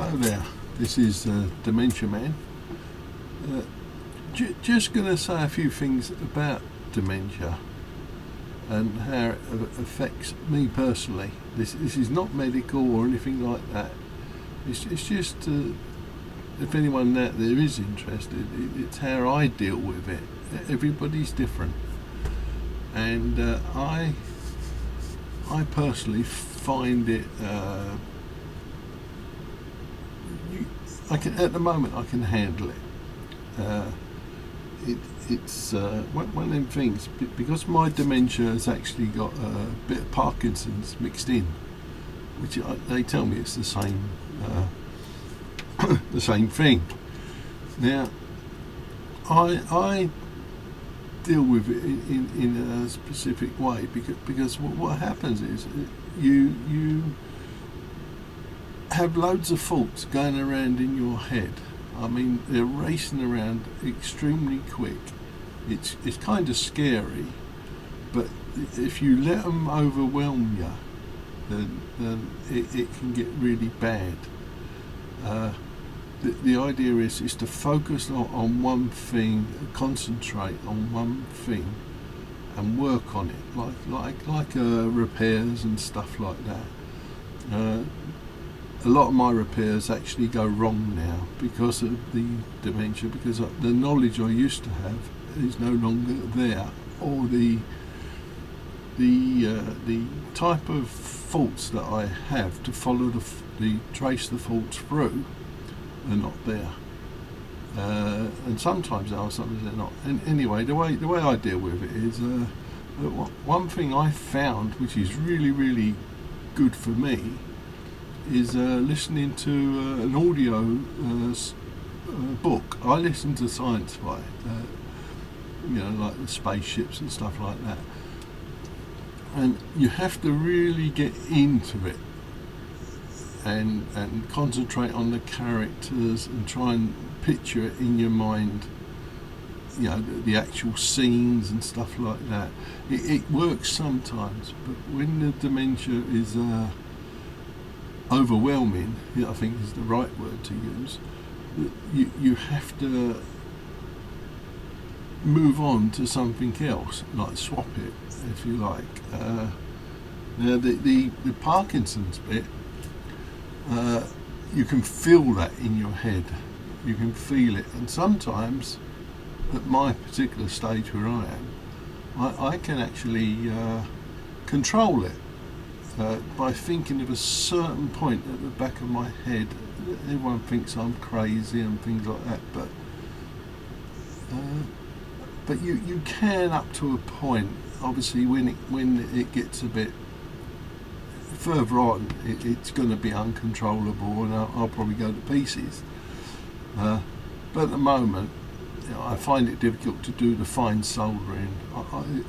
Hello there, this is Dementia Man. Just going to say a few things about dementia and how it affects me personally. This is not medical or anything like that. It's just if anyone out there is interested, it's how I deal with it. Everybody's different, and I personally find it. At the moment I can handle it. It's one of them things, because my dementia has actually got a bit of Parkinson's mixed in, which they tell me it's the same the same thing. Now I deal with it in a specific way, because what happens is you have loads of thoughts going around in your head. I mean, they're racing around extremely quick. It's kind of scary, but if you let them overwhelm you, then it can get really bad. The idea is to focus on one thing, concentrate on one thing, and work on it, like repairs and stuff like that. A lot of my repairs actually go wrong now because of the dementia, because the knowledge I used to have is no longer there, or the type of faults that I have to follow trace the faults through are not there. And sometimes they are, sometimes they're not. And anyway, the way I deal with it is one thing I found, which is really good for me, is listening to an audio book. I listen to science-fi, like the spaceships and stuff like that. And you have to really get into it and concentrate on the characters and try and picture it in your mind. The actual scenes and stuff like that. It works sometimes, but when the dementia is overwhelming, I think is the right word to use, you have to move on to something else, like swap it, if you like. Now the Parkinson's bit, you can feel that in your head, you can feel it, and sometimes at my particular stage where I am, I can actually control it. By thinking of a certain point at the back of my head. Everyone thinks I'm crazy and things like that, but you can, up to a point. Obviously, when it gets a bit further on, it's going to be uncontrollable, and I'll probably go to pieces. But at the moment, I find it difficult to do the fine soldering.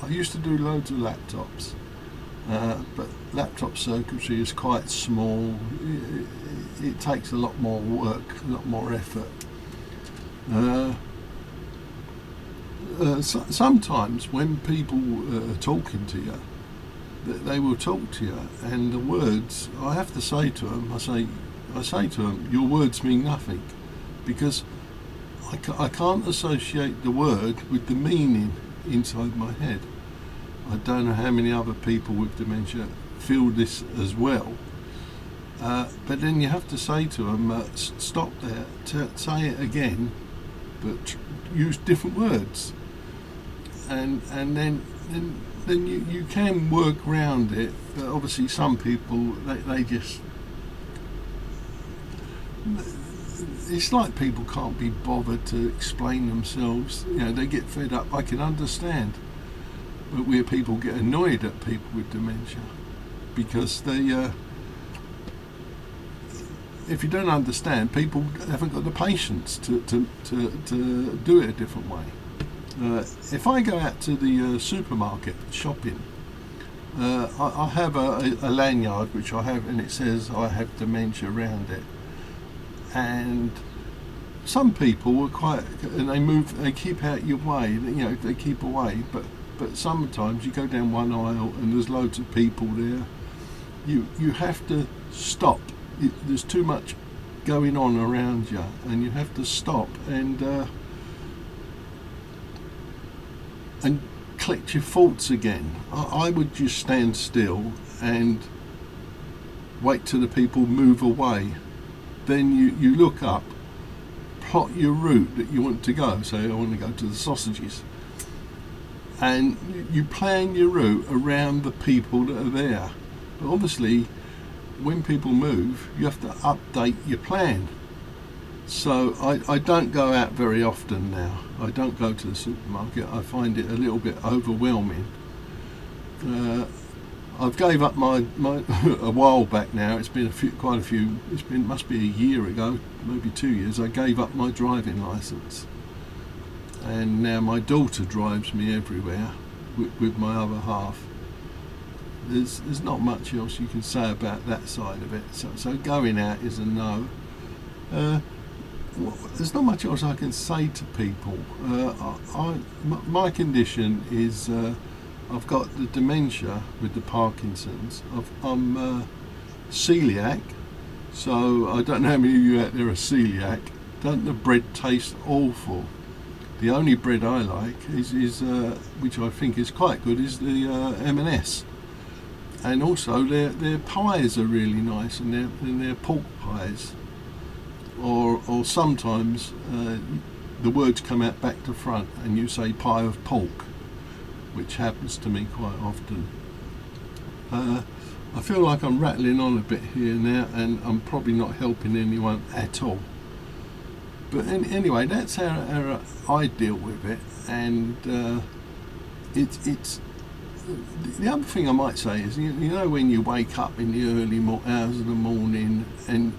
I used to do loads of laptops. But laptop circuitry is quite small. It takes a lot more work, a lot more effort. Sometimes when people are talking to you, they will talk to you, and the words, I have to say to them, I say to them, your words mean nothing, because I can't associate the word with the meaning inside my head. I don't know how many other people with dementia feel this as well, but then you have to say to them, stop there, say it again, but use different words, and then you can work around it. But obviously some people, they just, it's like people can't be bothered to explain themselves. They get fed up. I can understand. But where people get annoyed at people with dementia, because they, if you don't understand, people haven't got the patience to do it a different way. If I go out to the supermarket shopping, I have a lanyard which I have, and it says I have dementia around it. And some people are quite, and they keep out your way. They keep away, but sometimes you go down one aisle and there's loads of people there. You have to stop. There's too much going on around you, and you have to stop and collect your thoughts again. I would just stand still and wait till the people move away. Then you look up, plot your route that you want to go. Say, I want to go to the sausages. And you plan your route around the people that are there. But obviously, when people move, you have to update your plan. So I don't go out very often now. I don't go to the supermarket. I find it a little bit overwhelming. I've gave up my a while back now. It's been quite a few. Must be a year ago, maybe 2 years. I gave up my driving license, and now my daughter drives me everywhere with my other half. There's not much else you can say about that side of it. So going out is a no. There's not much else I can say to people. My condition is I've got the dementia with the Parkinson's. I'm celiac, so I don't know how many of you out there are celiac. Don't the bread taste awful? The only bread I like is which I think is quite good, is the M&S. And also their pies are really nice, and their pork pies. Or sometimes the words come out back to front and you say pie of pork, which happens to me quite often. I feel like I'm rattling on a bit here now, and I'm probably not helping anyone at all. But anyway, that's how I deal with it, and it's the other thing I might say is, you know, when you wake up in the early hours of the morning and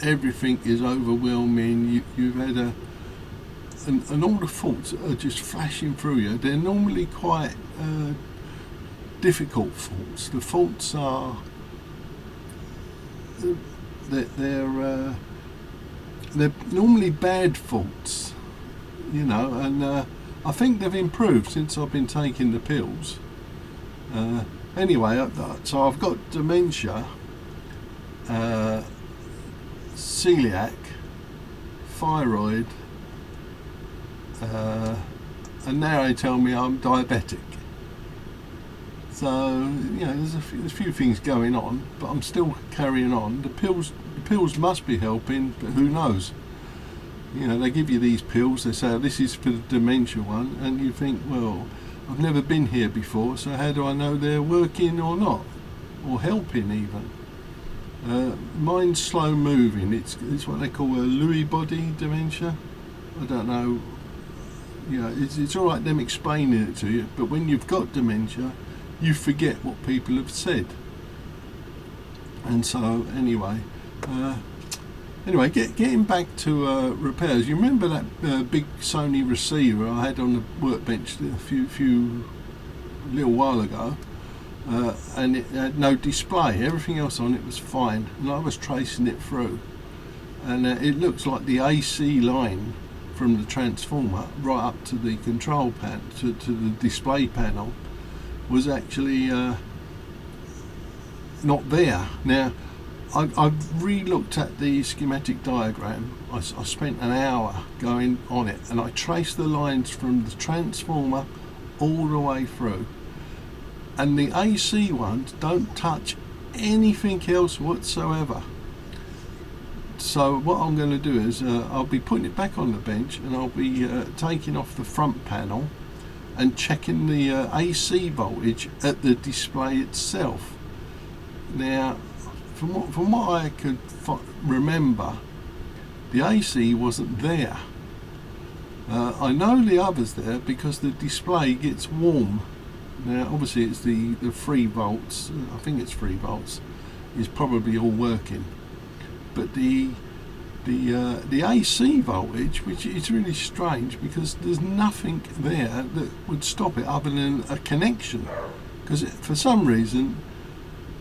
everything is overwhelming, you've had and all the thoughts are just flashing through you. They're normally quite difficult thoughts. The thoughts are they're normally bad thoughts, you know, and I think they've improved since I've been taking the pills. Anyway, so I've got dementia, celiac, thyroid, and now they tell me I'm diabetic. So, you know, there's a few things going on, but I'm still carrying on. The pills must be helping, but who knows? You know, they give you these pills, they say, oh, this is for the dementia one, and you think, well, I've never been here before, so how do I know they're working or not, or helping even? Mine's slow moving. It's what they call a Lewy body dementia. I don't know. You know, it's all right them explaining it to you, but when you've got dementia, you forget what people have said. And so anyway, getting back to repairs. You remember that big Sony receiver I had on the workbench a little while ago, and it had no display. Everything else on it was fine, and I was tracing it through, and it looks like the AC line from the transformer right up to the control panel, to the display panel, was actually not there. Now, I've re-looked at the schematic diagram. I spent an hour going on it, and I traced the lines from the transformer all the way through, and the AC ones don't touch anything else whatsoever. So what I'm going to do is I'll be putting it back on the bench, and I'll be taking off the front panel and checking the AC voltage at the display itself. Now, from what I could remember, the AC wasn't there. I know the other's there because the display gets warm. Now, obviously, it's the 3 volts. I think it's 3 volts. Is probably all working, but the AC voltage, which is really strange because there's nothing there that would stop it other than a connection, because for some reason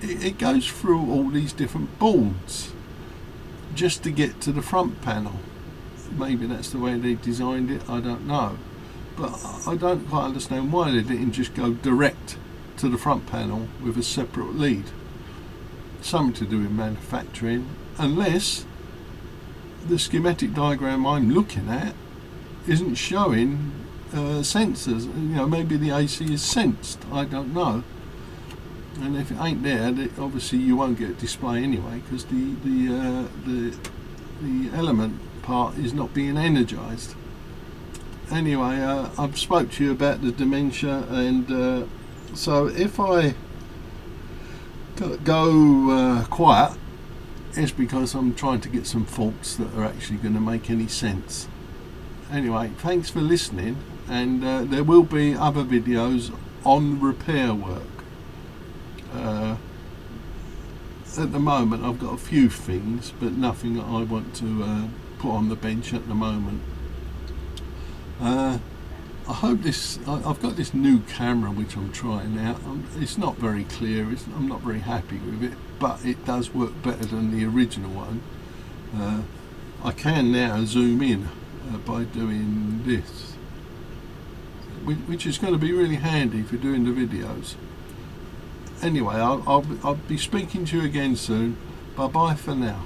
it goes through all these different boards just to get to the front panel. Maybe that's the way they designed it, I don't know, but I don't quite understand why they didn't just go direct to the front panel with a separate lead. Something to do with manufacturing, unless the schematic diagram I'm looking at isn't showing sensors. You know, maybe the AC is sensed, I don't know. And if it ain't there, obviously you won't get a display anyway, because the element part is not being energized. Anyway, I've spoke to you about the dementia, and so if I go quiet, it's because I'm trying to get some faults that are actually going to make any sense. Anyway, thanks for listening, and there will be other videos on repair work. At the moment I've got a few things, but nothing that I want to put on the bench at the moment. I hope this, I've got this new camera which I'm trying out. It's not very clear, I'm not very happy with it, but it does work better than the original one. I can now zoom in by doing this, which is going to be really handy for doing the videos. Anyway, I'll be speaking to you again soon. Bye bye for now.